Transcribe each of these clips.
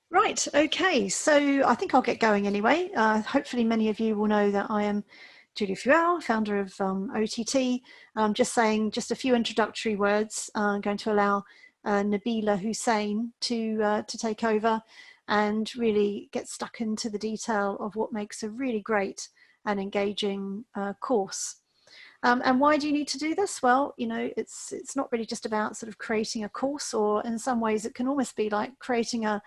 Right, okay, so I think I'll get going anyway. Hopefully many of you will know that I am Julia Fuel, founder of OTT. Just saying just a few introductory words. I'm going to allow Nabila Hussein to take over and really get stuck into the detail of what makes a really great and engaging course. And why do you need to do this? Well, you know, it's not really just about sort of creating a course, or in some ways it can almost be like creating a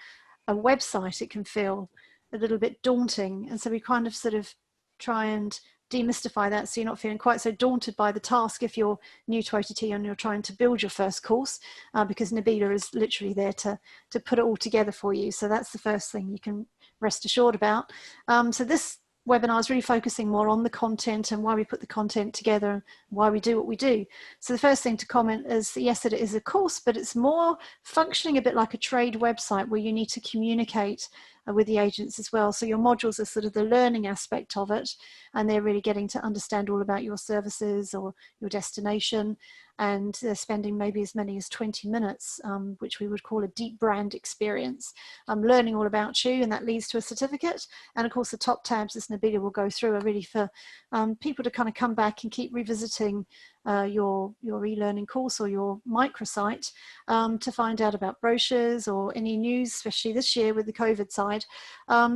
website. It can feel a little bit daunting. And so we kind of sort of try and demystify that, so you're not feeling quite so daunted by the task if you're new to OTT and you're trying to build your first course, because Nabila is literally there to put it all together for you. So that's the first thing you can rest assured about. So this webinar is really focusing more on the content and why we put the content together and why we do what we do. So the first thing to comment is, yes, it is a course, but it's more functioning a bit like a trade website where you need to communicate with the agents as well. So your modules are sort of the learning aspect of it, and they're really getting to understand all about your services or your destination, and they're spending maybe as many as 20 minutes, which we would call a deep brand experience, learning all about you, and that leads to a certificate. And of course the top tabs, as Nabila will go through, are really for people to kind of come back and keep revisiting your e-learning course or your microsite, to find out about brochures or any news, especially this year with the COVID side.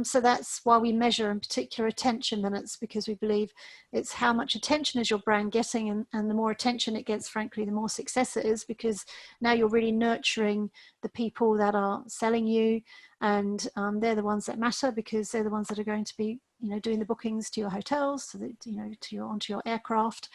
So that's why we measure in particular attention minutes, because we believe it's how much attention is your brand getting, and the more attention it gets, frankly, the more success it is, because now you're really nurturing the people that are selling you, and they're the ones that matter, because they're the ones that are going to be, you know, doing the bookings to your hotels, to the, you know, to your onto your aircraft,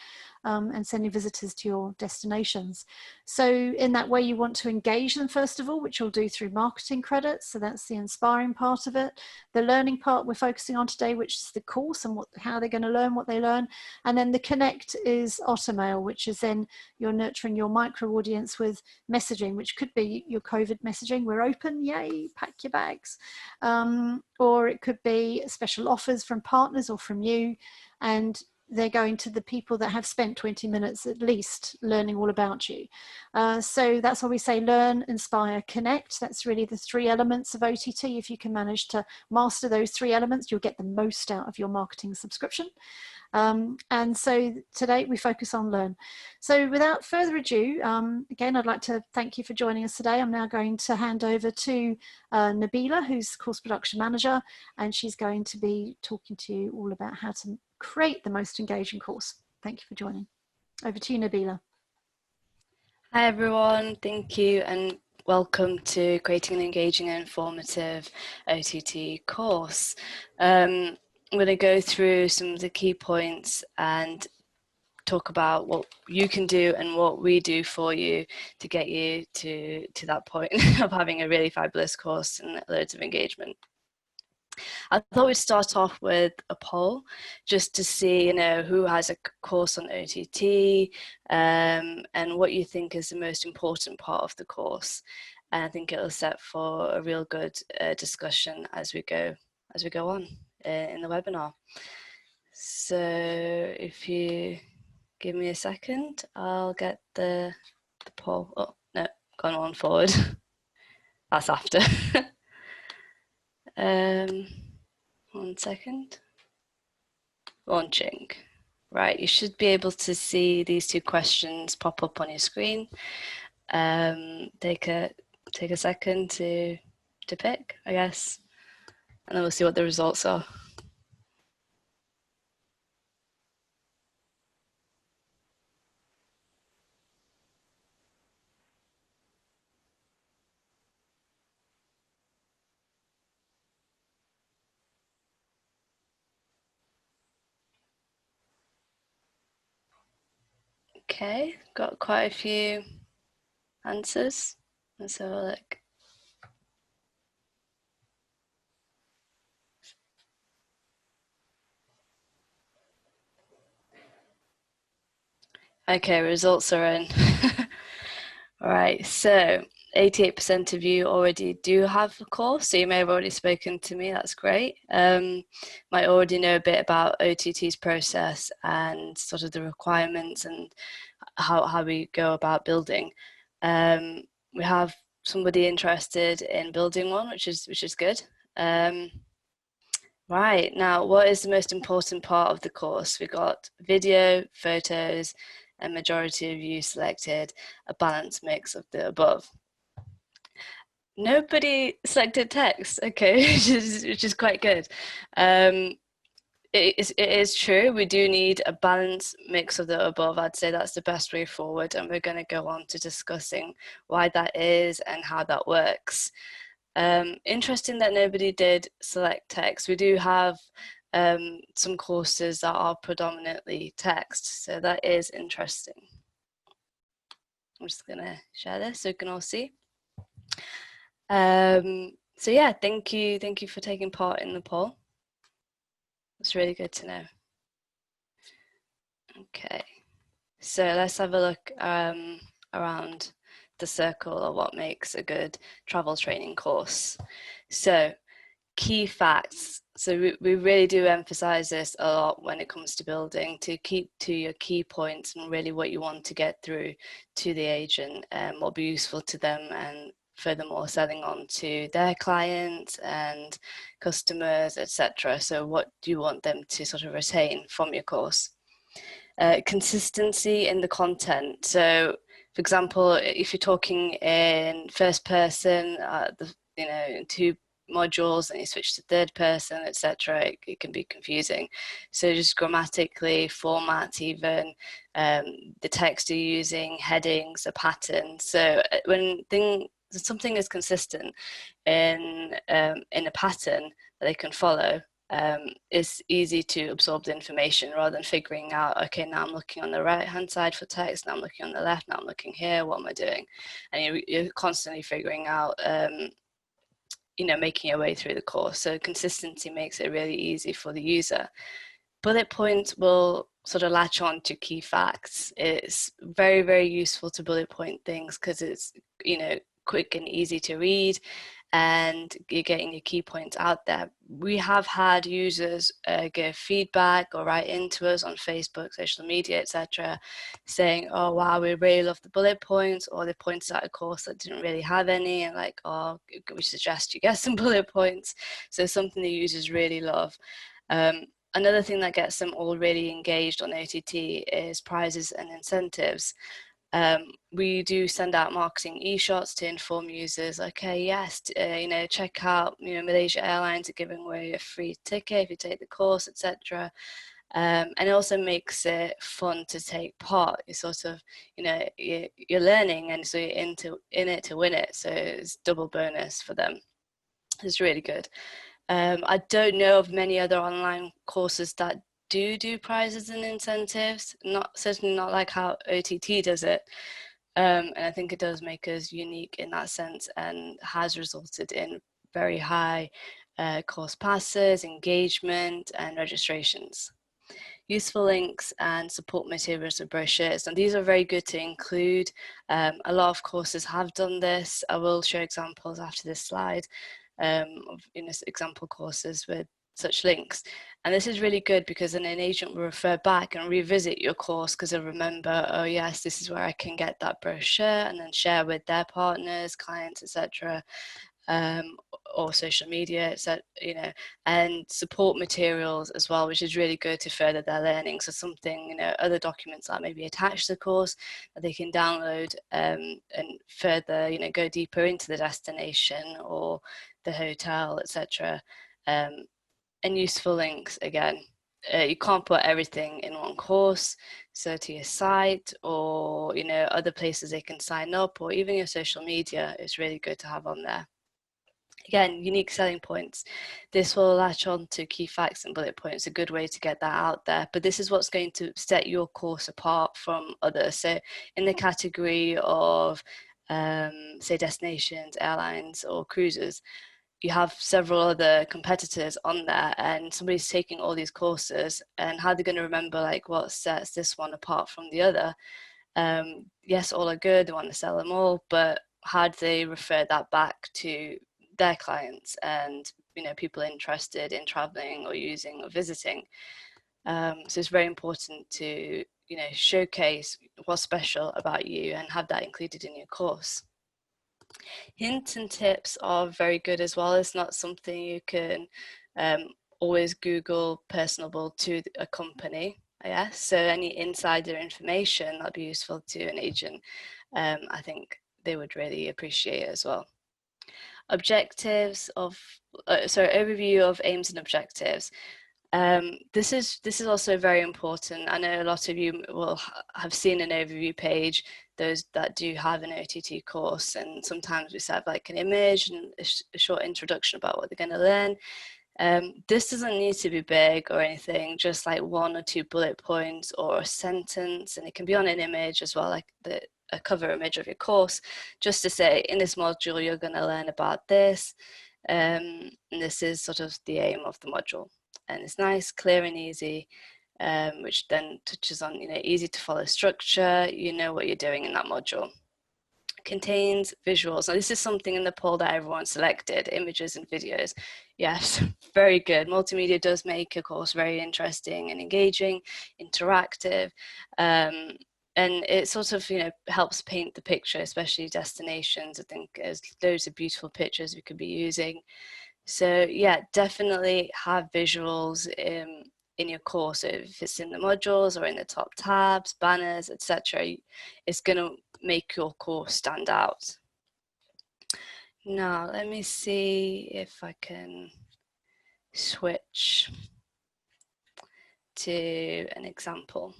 and sending visitors to your destinations. So in that way, you want to engage them first of all, which you'll do through marketing credits. So that's the inspiring part of it. The learning part we're focusing on today, which is the course and how they're going to learn what they learn. And then the connect is Ottermail, which is then you're nurturing your micro audience with messaging, which could be your COVID messaging. We're open, yay, pack your bags. Or it could be special offers from partners or from you, and they're going to the people that have spent 20 minutes at least learning all about you. So that's why we say learn, inspire, connect. That's really the three elements of OTT. If you can manage to master those three elements, you'll get the most out of your marketing subscription. And so today we focus on learn. So without further ado, again, I'd like to thank you for joining us today. I'm now going to hand over to Nabila, who's course production manager, and she's going to be talking to you all about how to create the most engaging course. Thank you for joining. Over to you, Nabila. Hi everyone, thank you and welcome to creating an engaging and informative OTT course. I'm going to go through some of the key points and talk about what you can do and what we do for you to get you to that point of having a really fabulous course and loads of engagement. I thought we'd start off with a poll just to see, you know, who has a course on OTT, and what you think is the most important part of the course. And I think it'll set for a real good discussion as we go on in the webinar. So if you give me a second, I'll get the poll. Oh no, gone on forward. That's after. 1 second. Launching. Right, you should be able to see these two questions pop up on your screen. Take a second to pick, I guess, and then we'll see what the results are. Okay, got quite a few answers. Let's have a look. Okay, results are in. All right, so 88% of you already do have a course, so you may have already spoken to me, that's great. Might already know a bit about OTT's process and sort of the requirements and how we go about building. We have somebody interested in building one, which is good. Right, now what is the most important part of the course? We've got video, photos, and majority of you selected a balanced mix of the above. Nobody selected text, okay, which is quite good. It is true, we do need a balanced mix of the above. I'd say that's the best way forward, and we're going to go on to discussing why that is and how that works. Interesting that nobody did select text. We do have some courses that are predominantly text, so that is interesting. I'm just going to share this so you can all see. So yeah, thank you for taking part in the poll. It's really good to know. Okay, so let's have a look around the circle of what makes a good travel training course. So key facts. So we really do emphasize this a lot when it comes to building, to keep to your key points and really what you want to get through to the agent and what will be useful to them, and furthermore selling on to their clients and customers, etc. So what do you want them to sort of retain from your course? Consistency in the content. So for example, if you're talking in first person, in two modules and you switch to third person, etc., it can be confusing. So just grammatically, format, even the text you're using, headings, a pattern. So when something is consistent in a pattern that they can follow, it's easy to absorb the information rather than figuring out, okay, now I'm looking on the right hand side for text, now I'm looking on the left, now I'm looking here, what am I doing? And you're constantly figuring out making your way through the course. So consistency makes it really easy for the user. Bullet points will sort of latch on to key facts. It's very, very useful to bullet point things because it's, quick and easy to read, and you're getting your key points out there. We have had users give feedback or write into us on Facebook, social media, etc., saying, oh wow, we really love the bullet points, or they pointed out a course that didn't really have any, and like, oh, we suggest you get some bullet points. So something the users really love. Another thing that gets them all really engaged on OTT is prizes and incentives. We do send out marketing e-shots to inform users, okay, yes, check out, Malaysia Airlines are giving away a free ticket if you take the course, etc. And it also makes it fun to take part. You sort of, you're learning, and so you're in it to win it. So it's double bonus for them. It's really good. I don't know of many other online courses that do prizes and incentives, certainly not like how OTT does it. And I think it does make us unique in that sense, and has resulted in very high course passes, engagement, and registrations. Useful links and support materials and brochures, and these are very good to include. A lot of courses have done this. I will show examples after this slide of example courses with such links. And this is really good because then an agent will refer back and revisit your course because they'll remember, oh yes, this is where I can get that brochure, and then share with their partners, clients, etc. Or social media, etc., and support materials as well, which is really good to further their learning. So something, other documents that may be attached to the course that they can download and further, go deeper into the destination or the hotel, etc. And useful links again. You can't put everything in one course, so to your site or other places they can sign up, or even your social media is really good to have on there. Again, unique selling points. This will latch on to key facts and bullet points, a good way to get that out there. But this is what's going to set your course apart from others. So in the category of, say, destinations, airlines, or cruises, you have several other competitors on there, and somebody's taking all these courses, and how they're going to remember like what sets this one apart from the other. Yes, all are good, they want to sell them all, but how do they refer that back to their clients and people interested in traveling or using or visiting? So it's very important to showcase what's special about you and have that included in your course. Hints and tips are very good as well. It's not something you can always Google personable to a company. Yeah, so any insider information that'd be useful to an agent. I think they would really appreciate it as well. Objectives of, sorry, overview of aims and objectives. This is also very important. I know a lot of you will have seen an overview page, those that do have an OTT course, and sometimes we have like an image and a short introduction about what they're going to learn. This doesn't need to be big or anything, just like 1 or 2 bullet points or a sentence, and it can be on an image as well, like a cover image of your course, just to say, in this module, you're going to learn about this, and this is sort of the aim of the module. And it's nice, clear and easy, which then touches on, easy to follow structure, you know what you're doing in that module. Contains visuals. Now this is something in the poll that everyone selected, images and videos. Yes, very good. Multimedia does make a course very interesting and engaging, interactive, and it sort of, helps paint the picture, especially destinations. I think there's loads of beautiful pictures we could be using. So yeah, definitely have visuals in your course. So if it's in the modules or in the top tabs, banners, etc., it's going to make your course stand out. Now, let me see if I can switch to an example.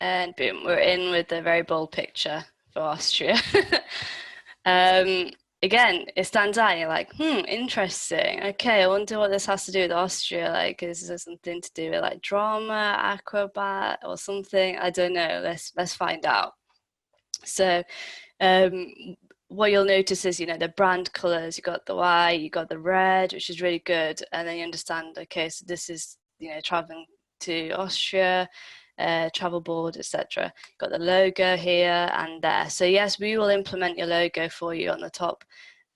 And boom, we're in with a very bold picture for Austria. Again, it stands out. You're like, interesting. Okay, I wonder what this has to do with Austria. Like, is there something to do with like drama, acrobat, or something? I don't know. Let's find out. So, what you'll notice is, the brand colors. You got the white, you got the red, which is really good, and then you understand. Okay, so this is traveling to Austria. Travel board, etc. Got the logo here and there. So yes, we will implement your logo for you on the top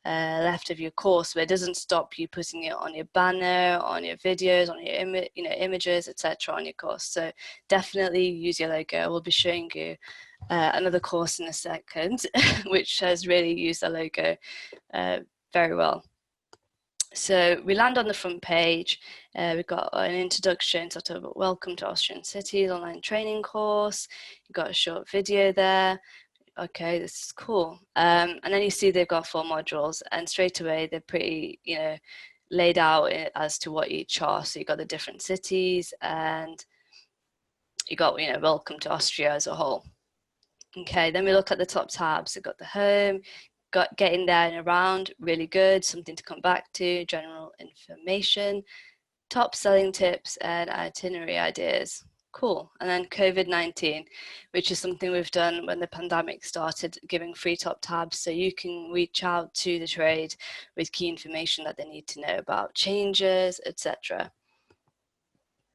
left of your course, but it doesn't stop you putting it on your banner, on your videos, on your images, etc. on your course. So definitely use your logo. We'll be showing you another course in a second, which has really used the logo very well. So we land on the front page. We've got an introduction, sort of welcome to Austrian Cities online training course. You've got a short video there. Okay, this is cool. And then you see they've got 4 modules, and straight away they're pretty, laid out as to what each are. So you've got the different cities, and you got, welcome to Austria as a whole. Okay, then we look at the top tabs. We've got the home, got getting there and around, really good, something to come back to, general information, top selling tips and itinerary ideas. Cool. And then COVID-19, which is something we've done when the pandemic started, giving free top tabs so you can reach out to the trade with key information that they need to know about changes, etc.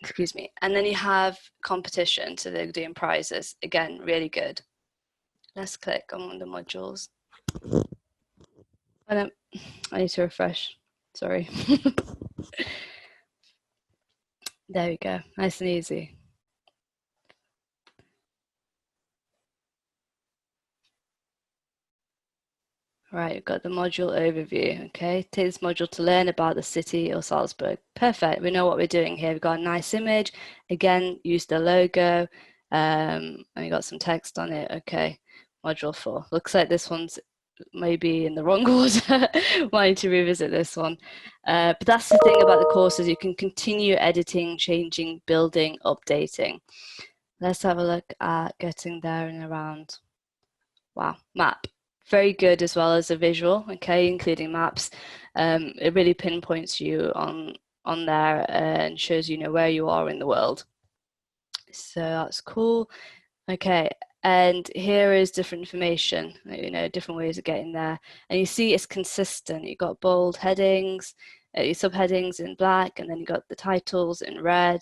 Excuse me. And then you have competition, so they're doing prizes. Again, really good. Let's click on one of the modules. I need to refresh. Sorry. There we go. Nice and easy. Right, we've got the module overview. Okay, take this module to learn about the city of Salzburg. Perfect. We know what we're doing here. We've got a nice image. Again, use the logo. And we got some text on it. Okay, module 4. Looks like this one's maybe in the wrong order. Wanting to revisit this one. But that's the thing about the courses. You can continue editing, changing, building, updating. Let's have a look at getting there and around. Wow, map. Very good as well as a visual, okay, including maps. It really pinpoints you on there and shows where you are in the world. So that's cool. Okay, and here is different information, different ways of getting there. And you see it's consistent. You've got bold headings, your subheadings in black, and then you've got the titles in red.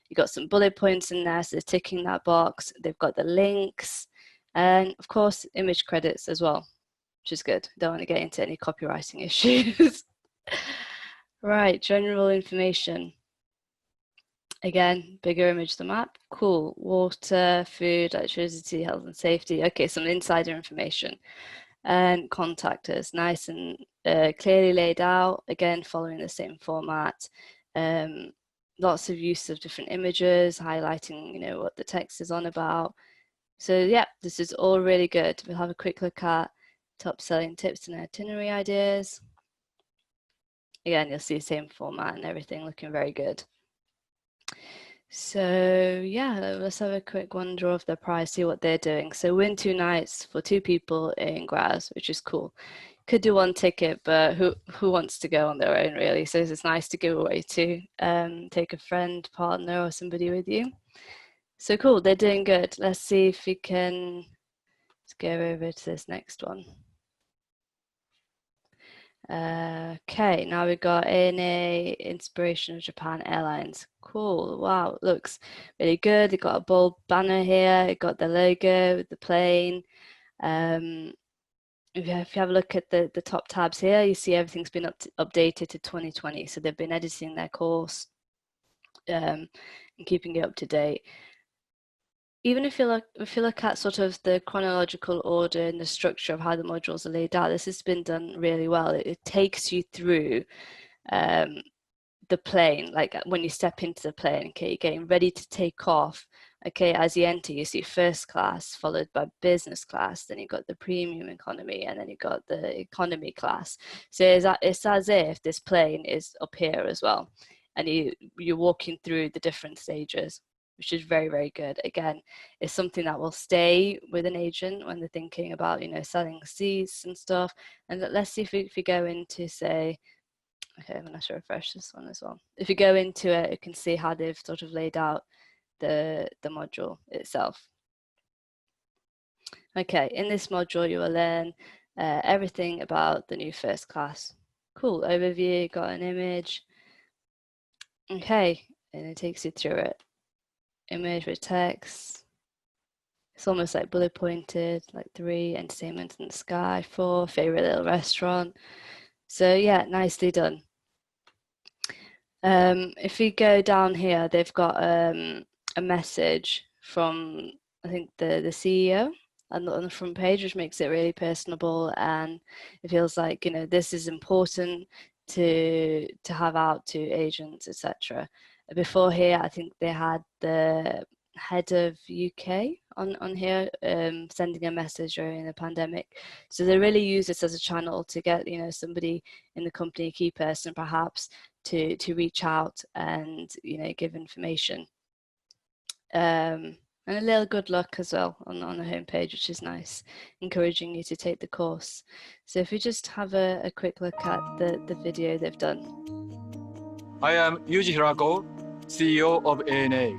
You've got some bullet points in there, so they're ticking that box. They've got the links, and of course, image credits as well, which is good. Don't want to get into any copywriting issues. Right, general information. Again, bigger image of the map. Cool. Water, food, electricity, health and safety. Okay, some insider information. And contact us. Nice and clearly laid out. Again, following the same format. Lots of use of different images, highlighting, you know, what the text is on about. So yeah, this is all really good. We'll have a quick look at top selling tips and itinerary ideas. Again, you'll see the same format and everything looking very good. So yeah, let's have a quick wander of the price, see what they're doing. So win 2 nights for 2 people in Graz, which is cool. Could do 1 ticket, but who wants to go on their own really? So it's nice to give away too. Take a friend, partner, or somebody with you. So cool, they're doing good. Let's see if we can go over to this next one. Okay, now we've got ANA Inspiration of Japan Airlines. Cool, wow, looks really good. They've got a bold banner here, it got the logo with the plane. If you have a look at the top tabs here, you see everything's been updated to 2020. So they've been editing their course and keeping it up to date. Even if you look at sort of the chronological order and the structure of how the modules are laid out, this has been done really well. It takes you through the plane, like when you step into the plane, okay, you're getting ready to take off. Okay, as you enter, you see first class followed by business class, then you got the premium economy, and then you got the economy class. So it's as if this plane is up here as well, and you're walking through the different stages, which is very, very good. Again, it's something that will stay with an agent when they're thinking about, you know, selling seats and stuff. And let's see if we go into, say, okay, I'm gonna have to refresh this one as well. If you go into it, you can see how they've sort of laid out the module itself. Okay, in this module, you will learn everything about the new first class. Cool, overview, got an image. Okay, and it takes you through it. Image with text. It's almost like bullet pointed, like 3, entertainment in the sky, 4, favorite little restaurant. So yeah, nicely done. If we go down here, they've got a message from, I think, the CEO on the front page, which makes it really personable, and it feels like, you know, this is important to have out to agents, etc. Before here, I think they had the head of UK on here sending a message during the pandemic. So they really use this as a channel to get, you know, somebody in the company, a key person perhaps, to reach out and, you know, give information. And a little good luck as well on the homepage, which is nice, encouraging you to take the course. So if we just have a quick look at the video they've done. I am Yuji Hirako, CEO of ANA.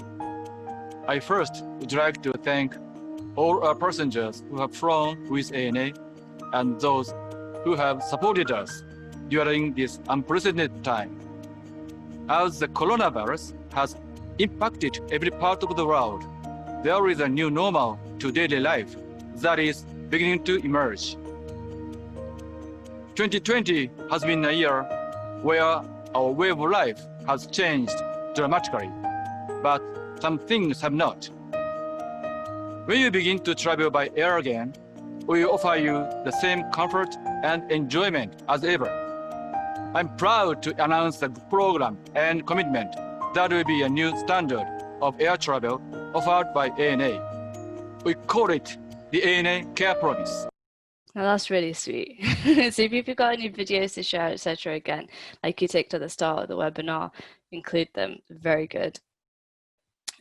I first would like to thank all our passengers who have flown with ANA and those who have supported us during this unprecedented time. As the coronavirus has impacted every part of the world, there is a new normal to daily life that is beginning to emerge. 2020 has been a year where our way of life has changed dramatically, but some things have not. When you begin to travel by air again, we offer you the same comfort and enjoyment as ever. I'm proud to announce the program and commitment that will be a new standard of air travel offered by ANA. We call it the ANA Care Promise. Now that's really sweet. So if you've got any videos to share, etc., again, like you take to the start of the webinar, include them. Very good.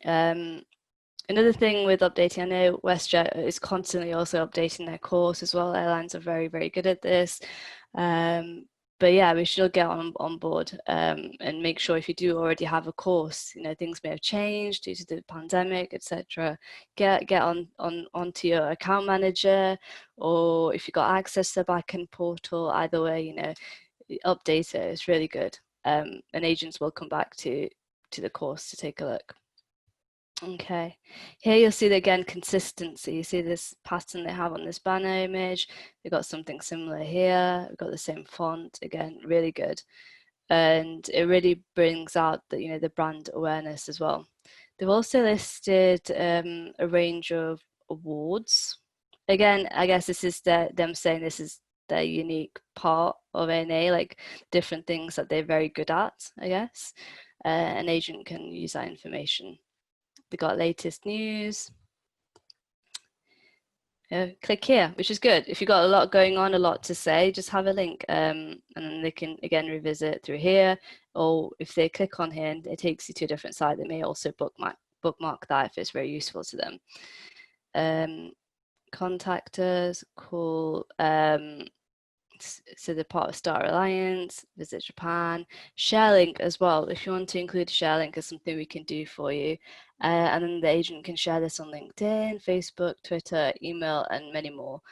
Another thing with updating, I know WestJet is constantly also updating their course as well. Airlines are very, very good at this. But yeah, we should get on board and make sure, if you do already have a course, you know, things may have changed due to the pandemic, etc. Get onto your account manager, or if you've got access to the backend portal, either way, you know, update it. It's really good. And agents will come back to the course to take a look. Okay, here you'll see again consistency. You see this pattern they have on this banner image. We've got something similar here. We've got the same font. Again, really good. and it really brings out the, you know, the brand awareness as well. They've also listed a range of awards. Again, I guess this is them saying this is their unique part of ANA, like different things that they're very good at, I guess. An agent can use that information. They got latest news. Click here, which is good. If you've got a lot going on, a lot to say, just have a link, and then they can again revisit through here. Or if they click on here and it takes you to a different site, they may also bookmark that if it's very useful to them. Contact us, cool. So they're part of Star Alliance, Visit Japan, share link as well. If you want to include a share link as something we can do for you. And then the agent can share this on LinkedIn, Facebook, Twitter, email, and many more.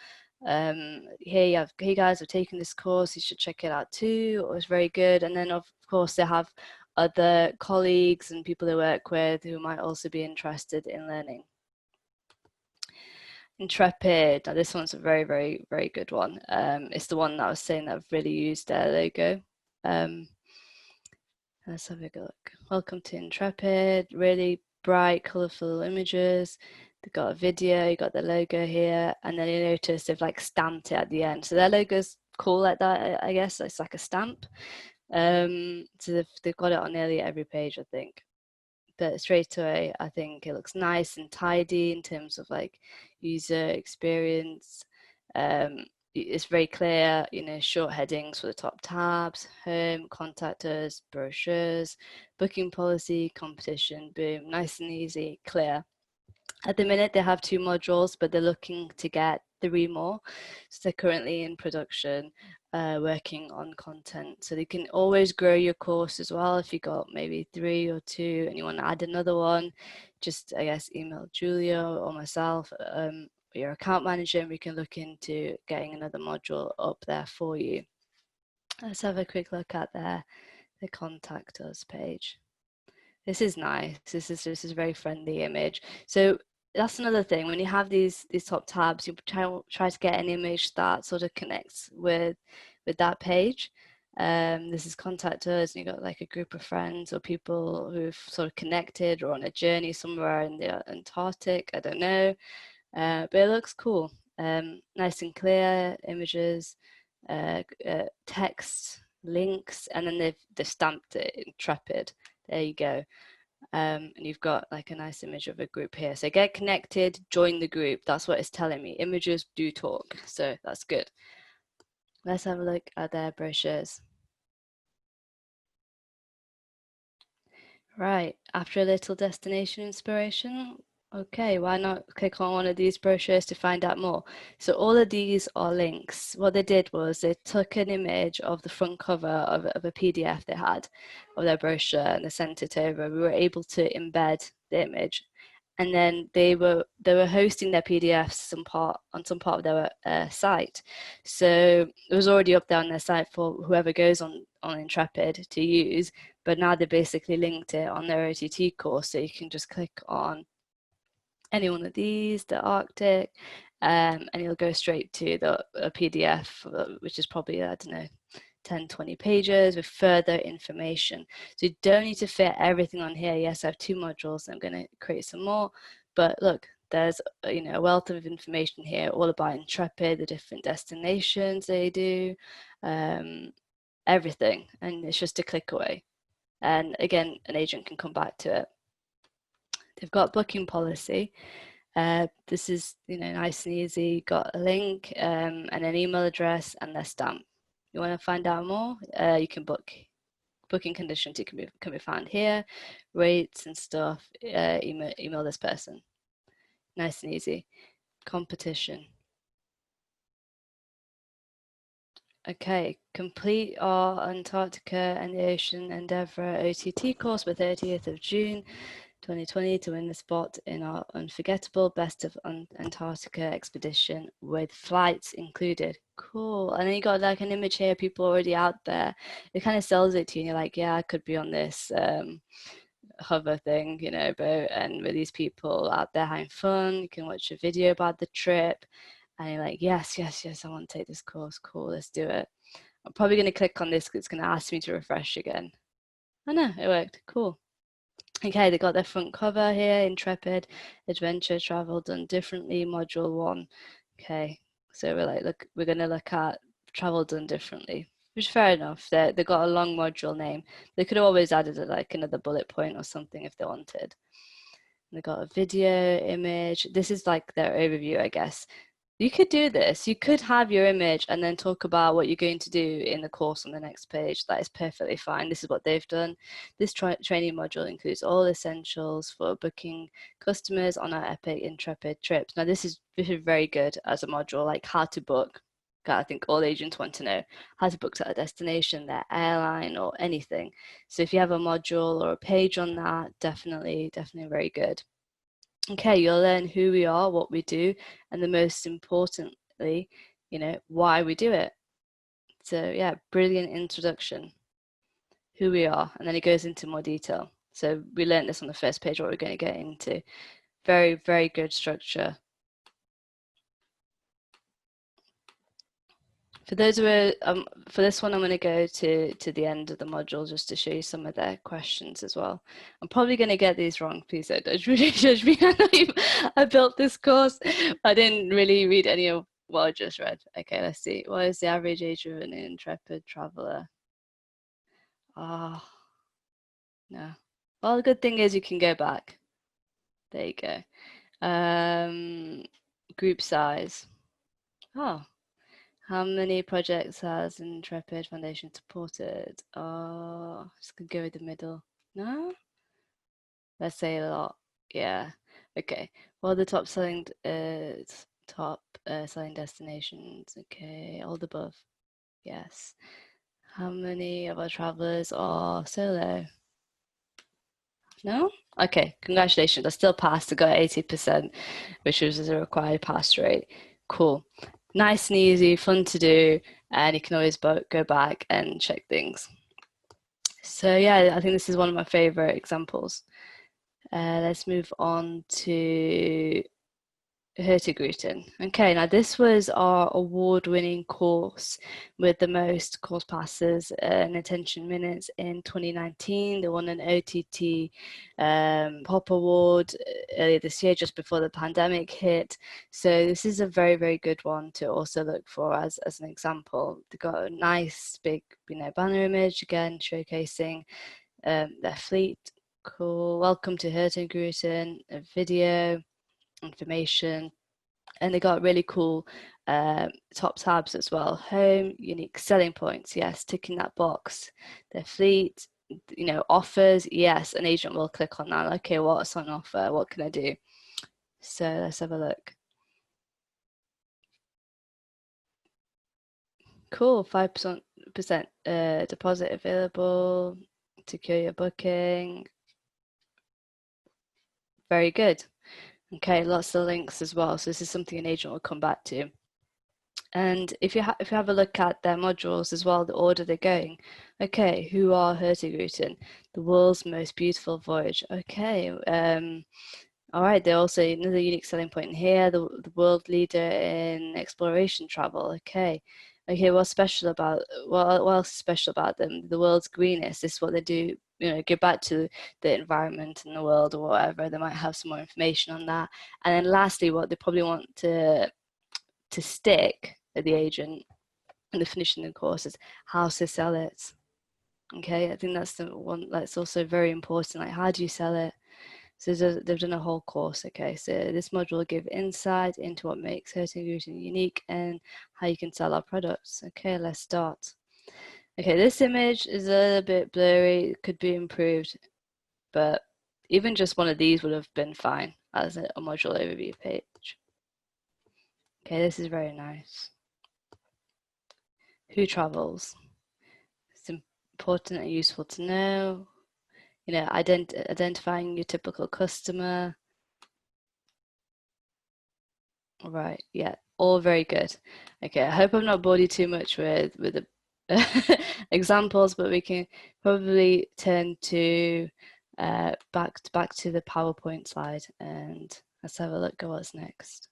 Hey guys, I've taken this course, you should check it out too. It was very good. And then of course they have other colleagues and people they work with who might also be interested in learning. Intrepid. Now this one's a very, very, very good one. It's the one that I was saying that I've really used their logo. Let's have a look. Welcome to Intrepid. Really bright, colourful images. They've got a video, you got the logo here, and then you notice they've like stamped it at the end. So their logo's cool like that, I guess. It's like a stamp. So they've got it on nearly every page, I think. But straight away, I think it looks nice and tidy in terms of like user experience. It's very clear, you know, short headings for the top tabs, home, contact us, brochures, booking policy, competition, boom, nice and easy, clear. At the minute, they have 2 modules, but they're looking to get 3 more. So they're currently in production, working on content. So they can always grow your course as well. If you got maybe 3 or 2 and you want to add another one, just, I guess, email Julia or myself, your account manager, and we can look into getting another module up there for you. Let's have a quick look at the contact us page. This is nice. This is a very friendly image. So that's another thing. When you have these top tabs, you try to get an image that sort of connects with that page. This is contact us, and you've got like a group of friends or people who've sort of connected or on a journey somewhere in the Antarctic. I don't know, but it looks cool. Nice and clear images, text, links, and then they've stamped it Intrepid. There you go. And you've got like a nice image of a group here. So get connected, join the group. That's what it's telling me. Images do talk. So that's good. Let's have a look at their brochures. Right, after a little destination inspiration, okay, why not click on one of these brochures to find out more? So all of these are links. What they did was they took an image of the front cover of a PDF they had of their brochure and they sent it over. We were able to embed the image, and then they were hosting their PDFs on some part of their site. So it was already up there on their site for whoever goes on Intrepid to use. But now they basically linked it on their OTT course, so you can just click on any one of these, the Arctic, and you'll go straight to the PDF, which is probably, I don't know, 10, 20 pages with further information. So you don't need to fit everything on here. Yes, I have 2 modules. I'm going to create some more, but look, there's a wealth of information here, all about Intrepid, the different destinations they do, everything, and it's just a click away. And again, an agent can come back to it. They've got booking policy. This is nice and easy. Got a link and an email address and their stamp. You want to find out more? You can book. Booking conditions can be found here. Rates and stuff. Email this person. Nice and easy. Competition. Okay, complete our Antarctica and the Ocean Endeavour OTT course by 30th of June 2020 to win the spot in our unforgettable Best of Antarctica expedition with flights included. Cool. And then you got like an image here, people already out there. It kind of sells it to you and you're like, yeah, I could be on this hover thing, boat, and with these people out there having fun. You can watch a video about the trip. And you're like, yes, I want to take this course. Cool, let's do it. I'm probably going to click on this because it's going to ask me to refresh again. Oh no, it worked. Cool. Okay, they got their front cover here, Intrepid, Adventure, Travel Done Differently, Module 1. Okay, so we're like, look, we're going to look at Travel Done Differently, which is fair enough. They got a long module name. They could have always added like another bullet point or something if they wanted. And they got a video, image. This is like their overview, I guess. You could do this. You could have your image and then talk about what you're going to do in the course on the next page. That is perfectly fine. This is what they've done. This training module includes all essentials for booking customers on our epic Intrepid trips. Now, this is very good as a module, like how to book. I think all agents want to know how to book to a destination, their airline, or anything. So if you have a module or a page on that, definitely very good. Okay, you'll learn who we are, what we do, and the most importantly, why we do it. So yeah, brilliant introduction, who we are, and then it goes into more detail. So we learned this on the first page, what we're going to get into. Very, very good structure. For those who are, for this one, I'm going to go to the end of the module just to show you some of their questions as well. I'm probably going to get these wrong. Please don't judge me. I built this course. I didn't really read any of what I just read. Okay, let's see. What is the average age of an intrepid traveler? No. Well, the good thing is you can go back. There you go. Group size. How many projects has Intrepid Foundation supported? Just gonna go with the middle. No? Let's say a lot. Yeah. Okay. Well, the top selling destinations. Okay. All the above. Yes. How many of our travelers are solo? No? Okay. Congratulations. I still passed. I got 80%, which was a required pass rate. Cool. Nice and easy, fun to do, and you can always go back and check things. So yeah, I think this is one of my favorite examples. Let's move on to Hurtigruten. Okay, now this was our award-winning course with the most course passes and attention minutes in 2019. They won an OTT Pop Award earlier this year, just before the pandemic hit. So this is a very, very good one to also look for as an example. They got a nice big, banner image again showcasing their fleet. Cool. Welcome to Hurtigruten. A video. Information, and they got really cool top tabs as well. Home, unique selling points, yes, ticking that box. Their fleet, offers, yes, an agent will click on that. Okay, what's on offer? What can I do? So let's have a look. Cool, 5% deposit available, secure your booking. Very good. Okay, lots of links as well. So this is something an agent will come back to. And if you have a look at their modules as well, the order they're going. Okay, who are Hurtigruten? The world's most beautiful voyage. Okay, all right. They're also another unique selling point in here. The world leader in exploration travel. Okay, what's special about? What else is special about them? The world's greenest. This is what they do. Give back to the environment and the world or whatever. They might have some more information on that. And then lastly, what they probably want to stick at the agent and the finishing the course is how to sell it. Okay, I think that's the one that's also very important. Like, how do you sell it? So they've done a whole course. Okay, so this module will give insight into what makes Hurtigruten unique and how you can sell our products. Okay, let's start. Okay, this image is a little bit blurry. It could be improved, but even just one of these would have been fine as a module overview page. Okay, this is very nice. Who travels? It's important and useful to know. Identifying your typical customer. All right, yeah, all very good. Okay, I hope I've not bored you too much with the examples, but we can probably turn to back to the PowerPoint slide and let's have a look at what's next.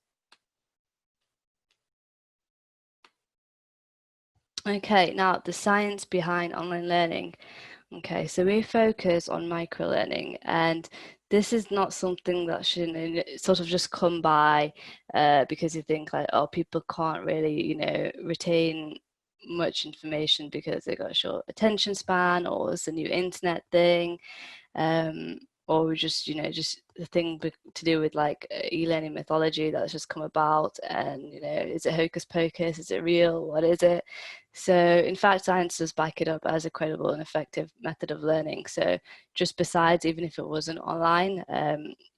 Okay, now the science behind online learning. Okay, so we focus on microlearning, and this is not something that should sort of just come by because you think like, oh, people can't really, retain much information because they got a short attention span, or it's a new internet thing. um, or just just the thing to do with like e-learning mythology that's just come about, and is it hocus pocus, is it real, what is it? So in fact science does back it up as a credible and effective method of learning. So just besides, even if it wasn't online,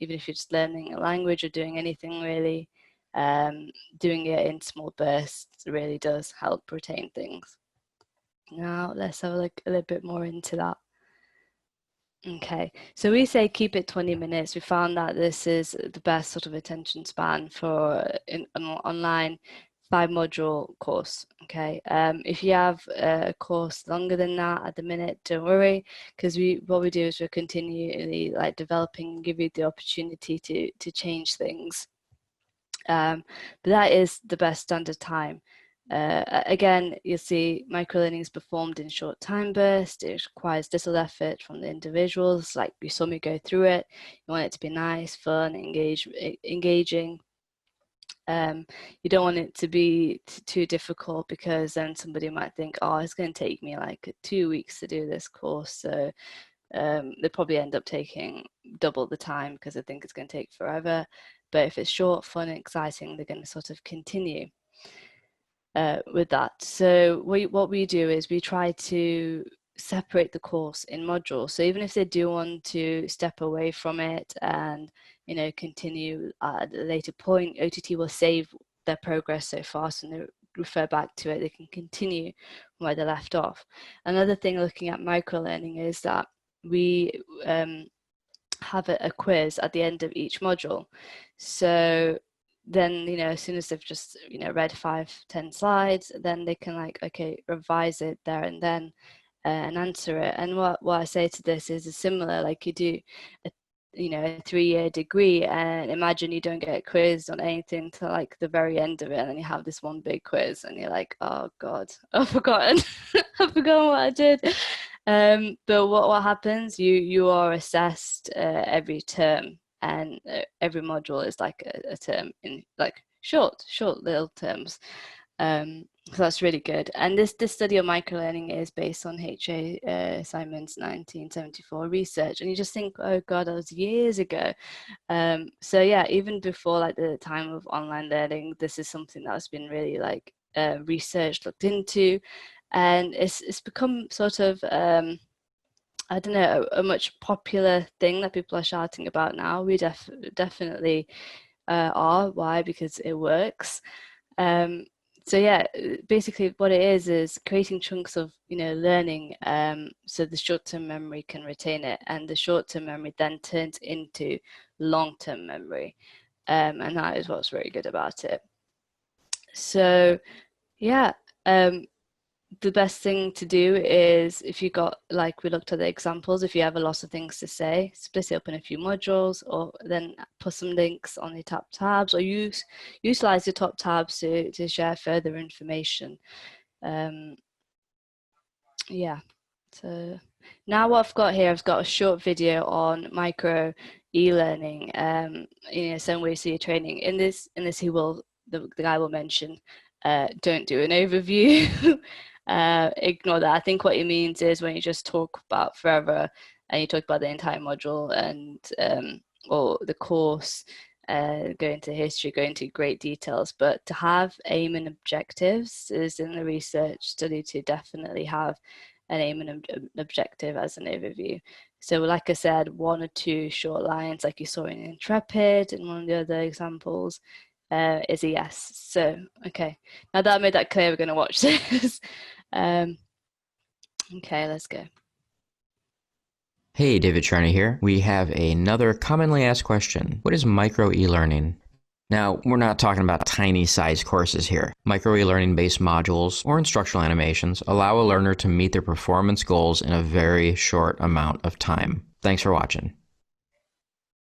even if you're just learning a language or doing anything really, doing it in small bursts really does help retain things. Now let's have a look a little bit more into that. Okay, so we say keep it 20 minutes. We found that this is the best sort of attention span for an online 5-module course. Okay, if you have a course longer than that at the minute, don't worry, because what we do is we're continually like developing, give you the opportunity to change things. But that is the best standard time. Again, you'll see microlearning is performed in short time bursts. It requires little effort from the individuals. Like you saw me go through it. You want it to be nice, fun, engaging. You don't want it to be too difficult, because then somebody might think, oh, it's going to take me like 2 weeks to do this course. So they probably end up taking double the time because they think it's going to take forever. But if it's short, fun, and exciting, they're going to sort of continue with that. So what we do is we try to separate the course in modules. So even if they do want to step away from it and continue at a later point, OTT will save their progress so far, so when they refer back to it, they can continue where they left off. Another thing looking at microlearning is that we have a quiz at the end of each module. So then as soon as they've just read 5-10 slides, then they can like, okay, revise it there and then and answer it. And what I say to this is similar, like you do a 3-year degree, and imagine you don't get quizzed on anything till like the very end of it, and then you have this one big quiz and you're like, oh god, I've forgotten I've forgotten what I did. But what happens, you are assessed every term, and every module is like a term in like short little terms. So that's really good. And this study of microlearning is based on H.A. Simon's 1974 research, and you just think, oh god, that was years ago. So yeah, even before like the time of online learning, this is something that's been really like researched, looked into, and it's become sort of I don't know, a much popular thing that people are shouting about now. We definitely are. Why? Because it works. So yeah, basically what it is creating chunks of learning, so the short-term memory can retain it, and the short-term memory then turns into long-term memory, and that is what's very good about it. So yeah, the best thing to do is, if you got, like we looked at the examples, if you have a lot of things to say, split it up in a few modules, or then put some links on the top tabs, or utilize the top tabs to share further information. Yeah, so now what I've got here, I've got a short video on micro e-learning, some ways to your training. In this the guy will mention, don't do an overview. Ignore that. I think what he means is when you just talk about forever and you talk about the entire module and or the course, go into history, go into great details, but to have aim and objectives is in the research study to definitely have an aim and an objective as an overview. So like I said, 1 or 2 short lines like you saw in Intrepid and one of the other examples is a yes. So okay, now that I made that clear, we're going to watch this. Okay, let's go. Hey, David Charney here. We have another commonly asked question. What is micro e-learning? Now, we're not talking about tiny size courses here. Micro e-learning based modules or instructional animations allow a learner to meet their performance goals in a very short amount of time. Thanks for watching.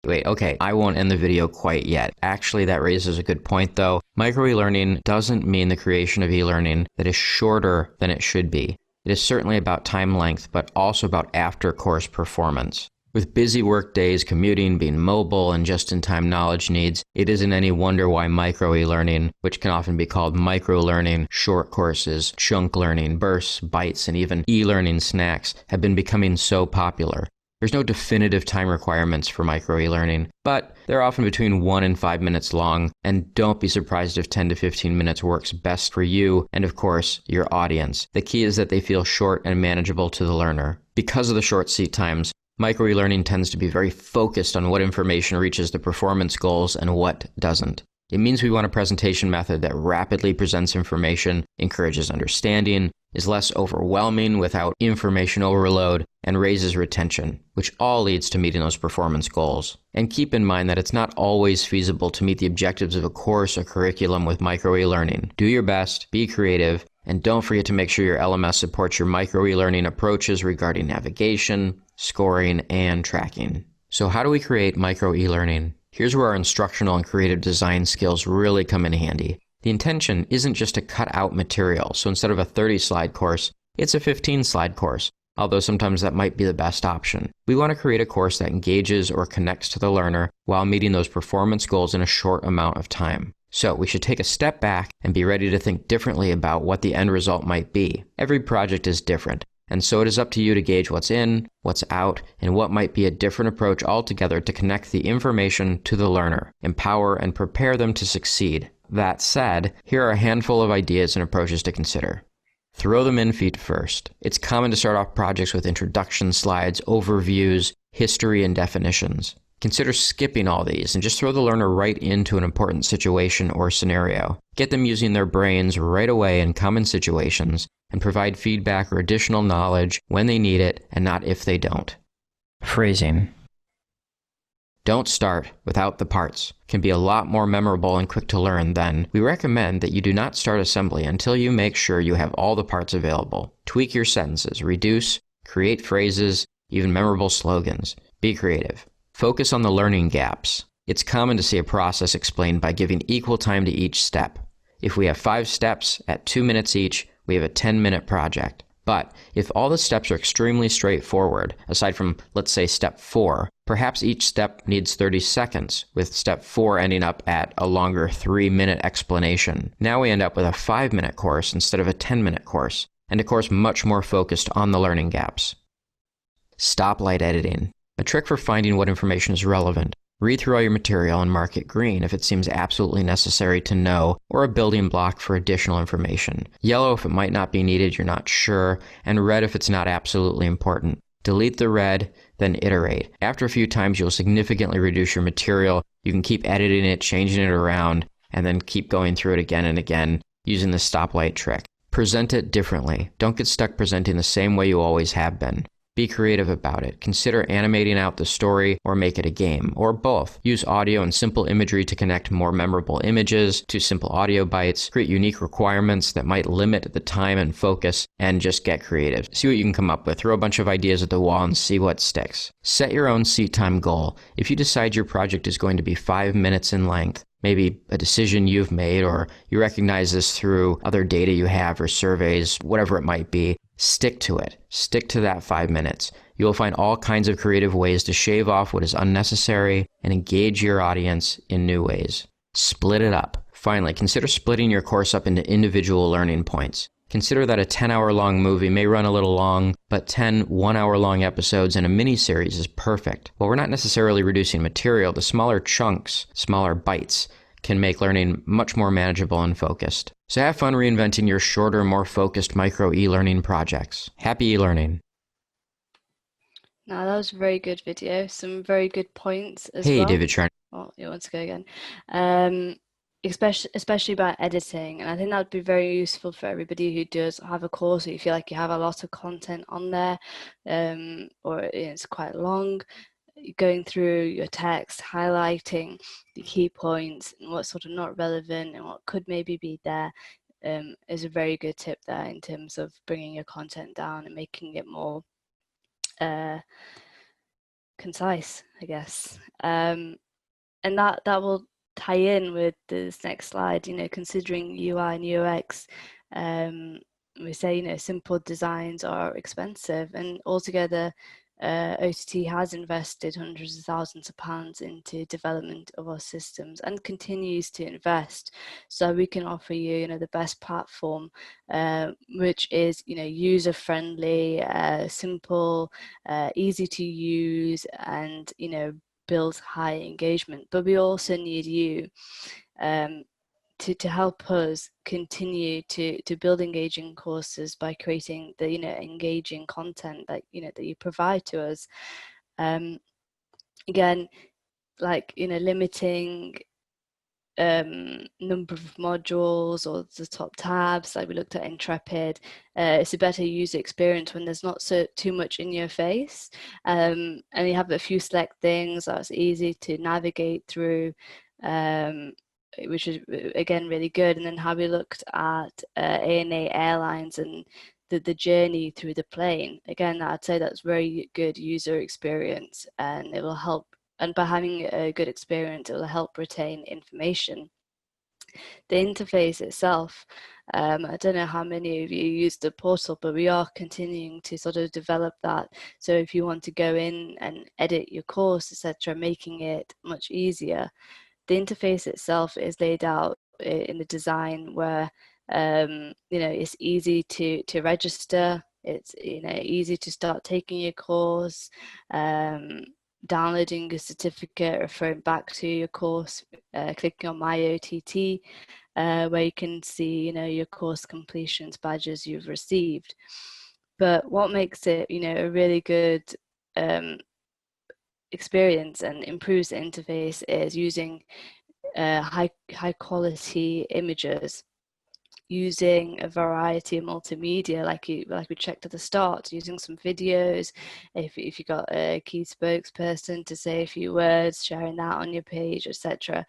Wait, okay, I won't end the video quite yet. Actually, that raises a good point though. Micro e-learning doesn't mean the creation of e-learning that is shorter than it should be. It is certainly about time length, but also about after-course performance. With busy work days, commuting, being mobile, and just-in-time knowledge needs, it isn't any wonder why micro e-learning, which can often be called micro-learning, short courses, chunk learning, bursts, bites, and even e-learning snacks, have been becoming so popular. There's no definitive time requirements for micro e-learning, but they're often between 1 and 5 minutes long, and don't be surprised if 10 to 15 minutes works best for you and, of course, your audience. The key is that they feel short and manageable to the learner. Because of the short seat times, micro e-learning tends to be very focused on what information reaches the performance goals and what doesn't. It means we want a presentation method that rapidly presents information, encourages understanding, is less overwhelming without information overload, and raises retention, which all leads to meeting those performance goals. And keep in mind that it's not always feasible to meet the objectives of a course or curriculum with micro e-learning. Do your best, be creative, and don't forget to make sure your LMS supports your micro e-learning approaches regarding navigation, scoring, and tracking. So how do we create micro e-learning? Here's where our instructional and creative design skills really come in handy. The intention isn't just to cut out material, so instead of a 30-slide course, it's a 15-slide course, although sometimes that might be the best option. We want to create a course that engages or connects to the learner while meeting those performance goals in a short amount of time. So we should take a step back and be ready to think differently about what the end result might be. Every project is different, and so it is up to you to gauge what's in, what's out, and what might be a different approach altogether to connect the information to the learner, empower and prepare them to succeed. That said, here are a handful of ideas and approaches to consider. Throw them in feet first. It's common to start off projects with introduction slides, overviews, history, and definitions. Consider skipping all these and just throw the learner right into an important situation or scenario. Get them using their brains right away in common situations and provide feedback or additional knowledge when they need it and not if they don't. Phrasing. Don't start without the parts. Can be a lot more memorable and quick to learn than. We recommend that you do not start assembly until you make sure you have all the parts available. Tweak your sentences, reduce, create phrases, even memorable slogans. Be creative. Focus on the learning gaps. It's common to see a process explained by giving equal time to each step. If we have 5 steps at 2 minutes each, we have a 10-minute project. But if all the steps are extremely straightforward, aside from, let's say, step 4, perhaps each step needs 30 seconds, with step 4 ending up at a longer 3-minute explanation. Now we end up with a 5-minute course instead of a 10-minute course, and a course much more focused on the learning gaps. Stoplight editing. A trick for finding what information is relevant. Read through all your material and mark it green if it seems absolutely necessary to know, or a building block for additional information. Yellow if it might not be needed, you're not sure, and red if it's not absolutely important. Delete the red, then iterate. After a few times, you'll significantly reduce your material. You can keep editing it, changing it around, and then keep going through it again and again using the stoplight trick. Present it differently. Don't get stuck presenting the same way you always have been. Be creative about it. Consider animating out the story or make it a game, or both. Use audio and simple imagery to connect more memorable images to simple audio bites. Create unique requirements that might limit the time and focus, and just get creative. See what you can come up with. Throw a bunch of ideas at the wall and see what sticks. Set your own seat time goal. If you decide your project is going to be 5 minutes in length, maybe a decision you've made, or you recognize this through other data you have or surveys, whatever it might be, stick to it. Stick to that 5 minutes. You will find all kinds of creative ways to shave off what is unnecessary and engage your audience in new ways. Split it up. Finally, consider splitting your course up into individual learning points. Consider that a 10-hour-long movie may run a little long, but 10 one-hour-long episodes in a mini-series is perfect. While we're not necessarily reducing material, the smaller chunks, smaller bites, can make learning much more manageable and focused. So have fun reinventing your shorter, more focused micro e-learning projects. Happy e-learning. Now that was a very good video. Some very good points as well. Hey, David Sharn. Oh, you want to go again? Especially about editing, and I think that would be very useful for everybody who does have a course, or you feel like you have a lot of content on there, or it's quite long. Going through your text, highlighting the key points and what's sort of not relevant and what could maybe be there, is a very good tip there in terms of bringing your content down and making it more concise, I guess. And that will tie in with this next slide, considering UI and UX. We say, simple designs are expensive, and altogether OTT has invested hundreds of thousands of pounds into development of our systems and continues to invest, so we can offer you, the best platform, which is, user-friendly, simple, easy to use, and, builds high engagement. But we also need you to help us continue to build engaging courses by creating the engaging content that that you provide to us. Again, like limiting number of modules or the top tabs, like we looked at Intrepid. It's a better user experience when there's not too much in your face, and you have a few select things that's easy to navigate through, which is again really good. And then how we looked at ANA Airlines and the journey through the plane, again, I'd say that's very good user experience, and it will help. And by having a good experience, it will help retain information. The interface itself, I don't know how many of you use the portal, but we are continuing to sort of develop that. So if you want to go in and edit your course, etc., making it much easier. The interface itself is laid out in the design where it's easy to register. It's easy to start taking your course. Downloading a certificate, referring back to your course, clicking on My OTT, where you can see, your course completions badges you've received. But what makes it, a really good experience and improves the interface is using high quality images, using a variety of multimedia, like we checked at the start, using some videos, if you got a key spokesperson to say a few words, sharing that on your page, etc.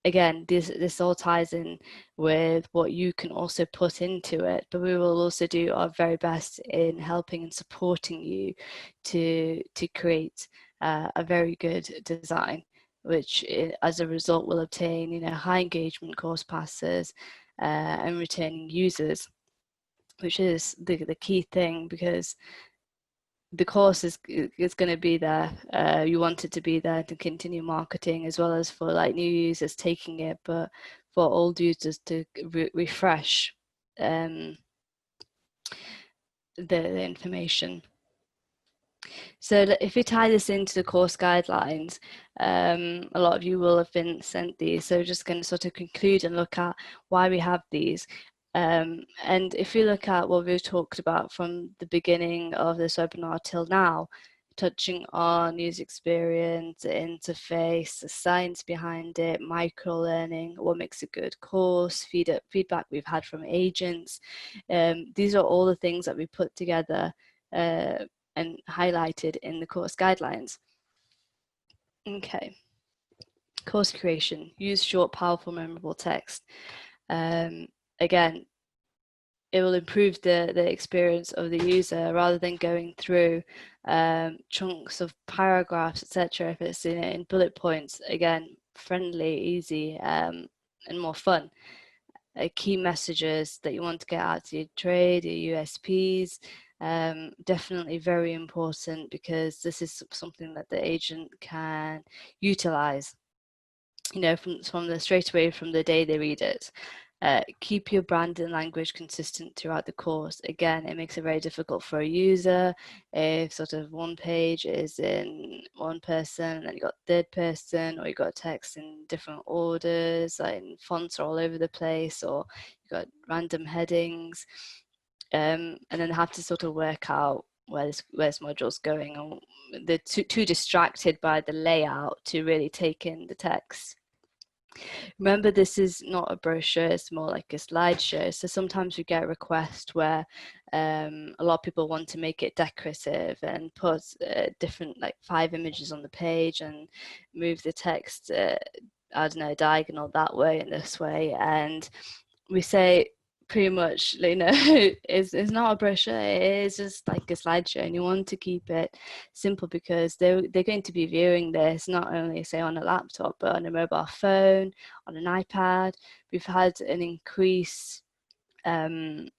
Again, this all ties in with what you can also put into it, but we will also do our very best in helping and supporting you to create a very good design, which as a result will obtain high engagement course passes and retaining users, which is the key thing, because the course is going to be there. You want it to be there to continue marketing, as well as for like new users taking it, but for old users to refresh the information. So if we tie this into the course guidelines, a lot of you will have been sent these. So we're just going to sort of conclude and look at why we have these. And if you look at what we've talked about from the beginning of this webinar till now, touching on user experience, the interface, the science behind it, microlearning, what makes a good course, feedback we've had from agents. These are all the things that we put together and highlighted in the course guidelines. Okay. Course creation, use short, powerful, memorable text. Again, it will improve the experience of the user rather than going through chunks of paragraphs, etc. If it's in bullet points, again, friendly, easy, and more fun. Key messages that you want to get out to your trade, your USPs, definitely very important, because this is something that the agent can utilize, from the straight away from the day they read it. Keep your brand and language consistent throughout the course. Again, it makes it very difficult for a user if sort of one page is in one person and then you got third person, or you got text in different orders, like fonts are all over the place, or you got random headings, and then have to sort of work out where this module's going, or they're too distracted by the layout to really take in the text. Remember, this is not a brochure, it's more like a slideshow. So sometimes we get a request where a lot of people want to make it decorative and put different, like 5 images on the page and move the text, I don't know, diagonal that way and this way. And we say, pretty much, you know, it's not a brochure, it is just like a slideshow, and you want to keep it simple because they're going to be viewing this not only say on a laptop but on a mobile phone, on an iPad. We've had an increase, I'd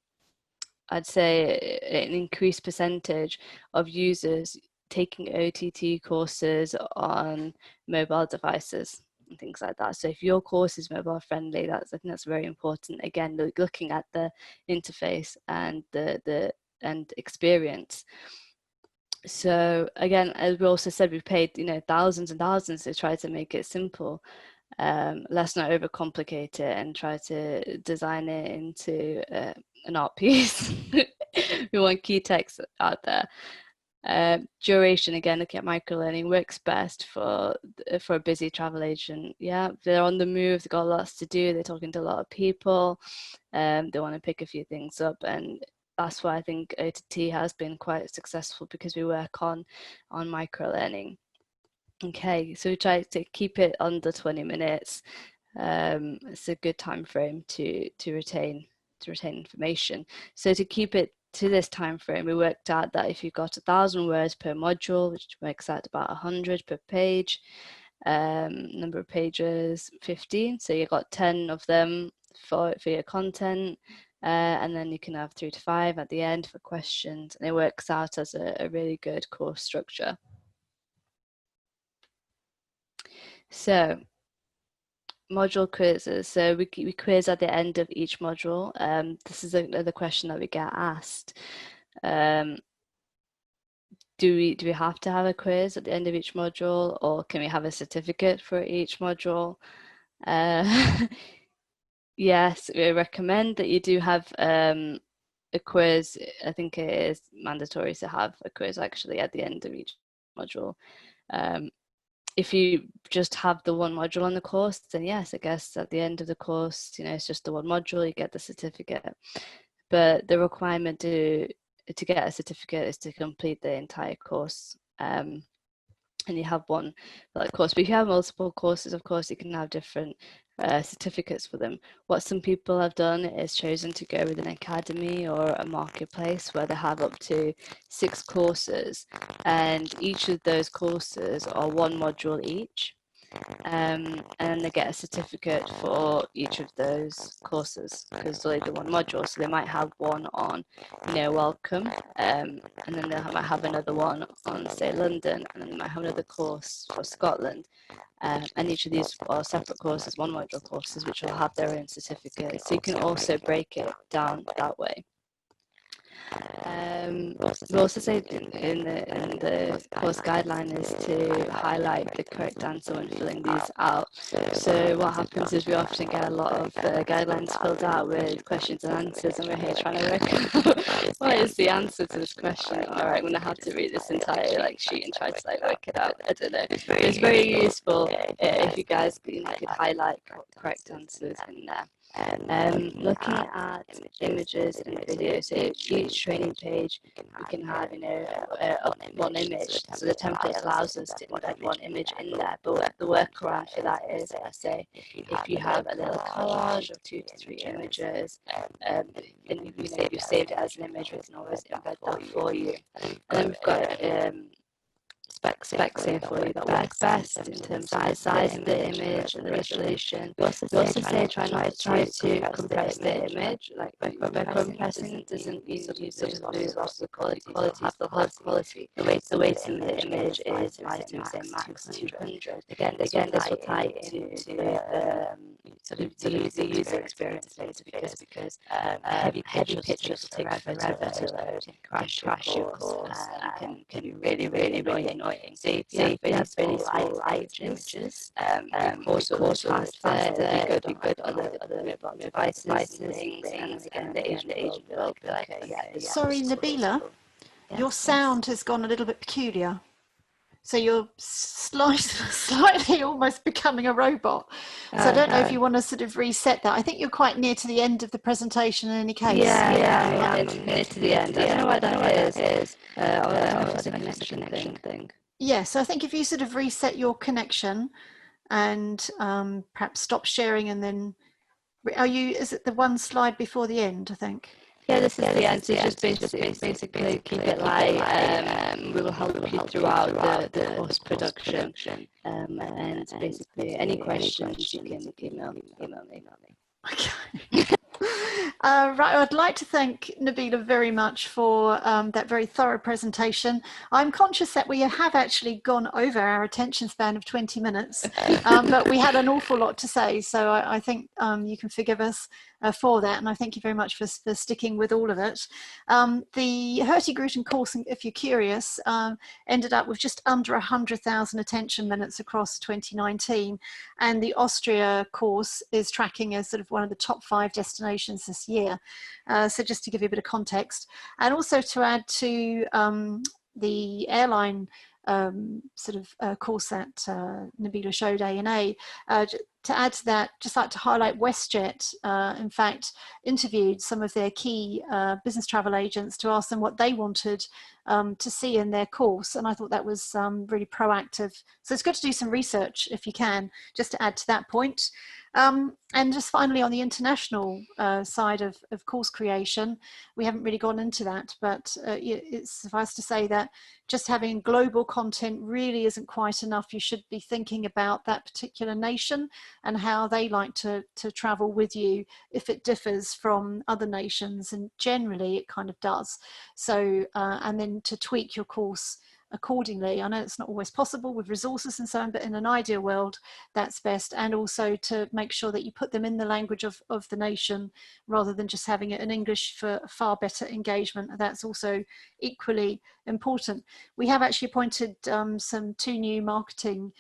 say an increased percentage of users taking OTT courses on mobile devices and things like that. So if your course is mobile friendly, I think that's very important. Again, looking at the interface and the experience. So again, as we also said, we've paid, you know, thousands and thousands to try to make it simple. Let's not overcomplicate it and try to design it into an art piece. We want key text out there. Duration, again, looking at microlearning, works best for a busy travel agent. Yeah, they're on the move, they've got lots to do, they're talking to a lot of people, they want to pick a few things up, and that's why I think OTT has been quite successful, because we work on microlearning. Okay, so we try to keep it under 20 minutes. It's a good time frame to retain information. So to keep it to this time frame, we worked out that if you've got 1,000 words per module, which works out about 100 per page, number of pages 15, so you've got 10 of them for your content, and then you can have 3 to 5 at the end for questions, and it works out as a really good course structure. So module quizzes. So we quiz at the end of each module. This is another question that we get asked. Do we have to have a quiz at the end of each module, or can we have a certificate for each module? Yes, we recommend that you do have a quiz. I think it is mandatory to have a quiz actually at the end of each module. If you just have the one module on the course, then yes, I guess at the end of the course, you know, it's just the one module, you get the certificate. But the requirement to get a certificate is to complete the entire course. And you have one like course. But if you have multiple courses, of course, you can have different certificates for them. What some people have done is chosen to go with an academy or a marketplace where they have up to 6 courses, and each of those courses are one module each. And they get a certificate for each of those courses because it's only the one module. So they might have one on, you know, welcome, and then they might have another one on, say, London, and then they might have another course for Scotland. And each of these are separate courses, one module courses, which will have their own certificate. So you can also break it down that way. We also say in the course guideline is to highlight the correct answer when filling these out. So what happens is we often get a lot of guidelines filled out with questions and answers, and we're here trying to work out what is the answer to this question. All right, I'm gonna have to read this entire sheet and try to work it out. I don't know. It's very useful if you guys could highlight correct answers in there. Looking at images and videos, so each training page we can have, you know, one image. So the template allows us to embed one image in there. But the workaround for that is, let's say, if you have a little collage of 2 to 3 images, then you've saved it as an image, we can always embed that for you. And then we've got specs here for you that work best in terms of the size of the image and the resolution. We also say try not to try to compress the image. Like by compressing, it doesn't mean you sort of lose the quality. Have the quality. The weight in the image is max 200. Again, this will tie into the user experience later because heavy pictures will take forever to load, crash your course, and can be really annoying. So if you have really light images, course faster, be good on other mobile devices and things, and again the agent will be like, yeah. Sorry, Nabila, your sound has gone a little bit peculiar. So you're slightly almost becoming a robot. So I don't know if you want to sort of reset that. I think you're quite near to the end of the presentation in any case. Yeah, near to the end. I don't know what that is. Or if it's a connection thing. Yeah, so I think if you sort of reset your connection and perhaps stop sharing and then Are you, is it the one slide before the end, I think? Yeah, this is the end. So just basically keep it light. We will help you throughout the course production. And basically, any questions you can email me. Okay. Right, I'd like to thank Nabila very much for that very thorough presentation. I'm conscious that we have actually gone over our attention span of 20 minutes, but we had an awful lot to say, so I think you can forgive us for that, and I thank you very much for sticking with all of it. The Hurtigruten course, if you're curious, ended up with just under 100,000 attention minutes across 2019, and the Austria course is tracking as sort of one of the top 5 destinations this year. So just to give you a bit of context, and also to add to the airline sort of course that Nabila showed, A&A, to add to that, just like to highlight WestJet, in fact, interviewed some of their key business travel agents to ask them what they wanted to see in their course. And I thought that was really proactive. So it's good to do some research if you can, just to add to that point. And just finally, on the international side of course creation, we haven't really gone into that, but it's suffice to say that just having global content really isn't quite enough. You should be thinking about that particular nation and how they like to travel with you if it differs from other nations, and generally it kind of does. So, and then to tweak your course accordingly. I know it's not always possible with resources and so on, but in an ideal world, that's best. And also to make sure that you put them in the language of the nation rather than just having it in English for far better engagement. That's also equally important. We have actually appointed 2 new marketing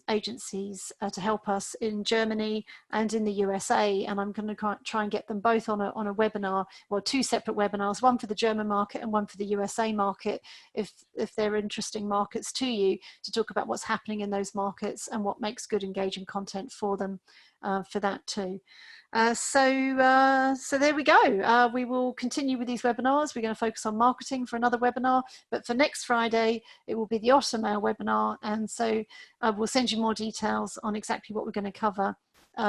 agencies to help us in Germany and in the USA, and I'm going to try and get them both on a webinar, well, 2 separate webinars, one for the German market and one for the USA market, if they're interesting markets to you, to talk about what's happening in those markets and what makes good engaging content for them for that too. So there we go. We will continue with these webinars. We're going to focus on marketing for another webinar, but for next Friday, it will be the Ottermail webinar. And so we'll send you more details on exactly what we're going to cover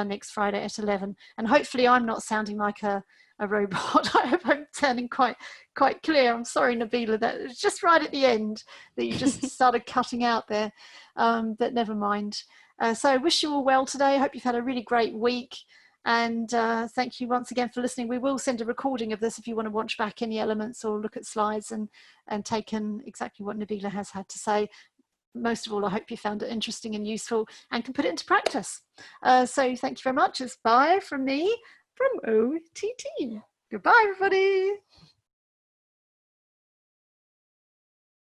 next Friday at 11. And hopefully I'm not sounding like a robot. I hope I'm sounding quite clear. I'm sorry, Nabila, that it's just right at the end that you just started cutting out there, but never mind. So I wish you all well today. I hope you've had a really great week. And thank you once again for listening. We will send a recording of this if you want to watch back any elements or look at slides and take in exactly what Nabila has had to say. Most of all, I hope you found it interesting and useful and can put it into practice. So thank you very much. It's bye from me from OTT. Goodbye, everybody.